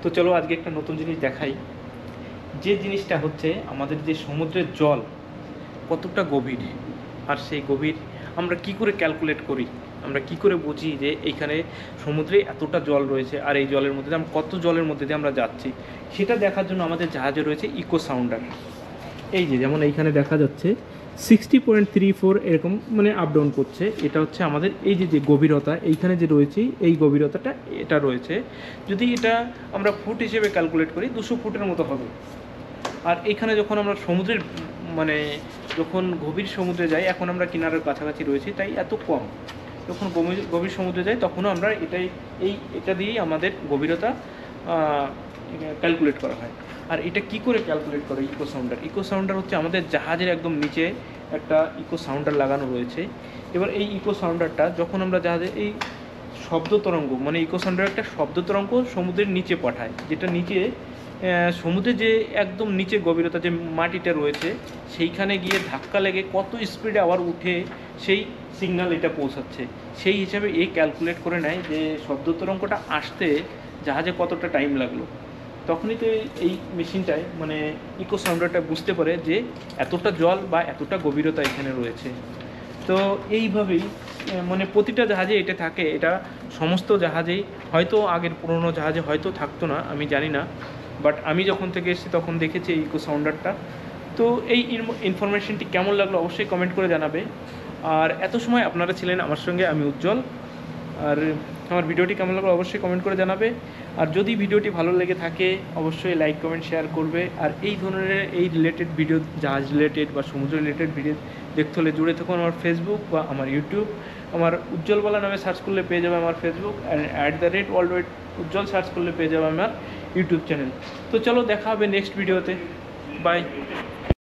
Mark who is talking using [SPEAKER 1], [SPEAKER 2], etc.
[SPEAKER 1] তো চলো আজকে একটা নতুন জিনিস দেখাই। যে জিনিসটা হচ্ছে আমাদের যে সমুদ্রের জল কতটা গভীর, আর সেই গভীর আমরা কি করে ক্যালকুলেট করি, আমরা কি করে বুঝি যে এইখানে সমুদ্রে এতটা জল রয়েছে আর এই জলের মধ্যে দিয়ে আমরা কত জলের মধ্যে দিয়ে আমরা যাচ্ছি, সেটা দেখার জন্য আমাদের জাহাজে রয়েছে ইকো সাউন্ডার। এই যে যেমন এইখানে দেখা যাচ্ছে 60.34 এরকম মানে আপ ডাউন করছে। এটা হচ্ছে আমাদের এই যে যে গভীরতা এইখানে যে রয়েছে, এই গভীরতাটা এটা রয়েছে। যদি এটা আমরা ফুট হিসেবে ক্যালকুলেট করি 200 ফুটের মতো হবে। আর এখানে যখন আমরা সমুদ্রের মানে যখন গভীর সমুদ্রে যাই, এখন আমরা কিনারের কাছাকাছি রয়েছি তাই এত কম, যখন গভীর সমুদ্রে যাই তখনও আমরা এটা দিয়েই আমাদের গভীরতা ক্যালকুলেট করা হয়। আর এটা কি করে ক্যালকুলেট করে ইকো সাউন্ডার? ইকো সাউন্ডার হচ্ছে আমাদের জাহাজের একদম নিচে একটা ইকো সাউন্ডার লাগানো রয়েছে। এবার এই ইকো সাউন্ডারটা যখন আমরা জাহাজে এই শব্দ তরঙ্গ মানে ইকো সাউন্ডার একটা শব্দ তরঙ্গ সমুদ্রের নিচে পাঠায়, যেটা নিচে সমুদ্রে যে একদম নিচে গভীরতা যে মাটিটা রয়েছে সেইখানে গিয়ে ধাক্কা লেগে কত স্পিডে আবার উঠে সেই সিগন্যাল এটা পৌঁছাচ্ছে, সেই হিসাবে এ ক্যালকুলেট করে নেয় যে শব্দ তরঙ্গটা আসতে জাহাজে কতটা টাইম লাগলো। তখনই তো এই মেশিনটায় মানে ইকো সাউন্ডারটা বুঝতে পারে যে এতটা জল বা এতটা গভীরতা এখানে রয়েছে। তো এইভাবেই মানে প্রতিটা জাহাজে এটা থাকে। এটা সমস্ত জাহাজেই, হয়তো আগের পুরনো জাহাজে হয়তো থাকতো না, আমি জানি না, বাট আমি যখন থেকে এসেছি তখন দেখেছি এই ইকো সাউন্ডারটা। তো এই ইনফরমেশনটি কেমন লাগলো অবশ্যই কমেন্ট করে জানাবে। আর এত সময় আপনারা ছিলেন আমার সঙ্গে, আমি উজ্জ্বল। আর আমার ভিডিওটি কেমন লাগলো অবশ্যই কমেন্ট করে জানাবে। আর যদি ভিডিওটি ভালো লেগে থাকে অবশ্যই লাইক কমেন্ট শেয়ার করবে। আর এই ধরনের এই রিলেটেড ভিডিও, জাহাজ রিলেটেড বা সমুদ্র রিলেটেড ভিডিও দেখতে হলে জুড়ে থাকুন আমার ফেসবুক বা আমার ইউটিউব। আমার উজ্জ্বলবালা নামে সার্চ করলে পেয়ে যাবে আমার Facebook, and @worldwide Ujjwal search করলে পেয়ে যাবে আমার ইউটিউব চ্যানেল। তো চলো দেখা হবে নেক্সট ভিডিওতে। বাই।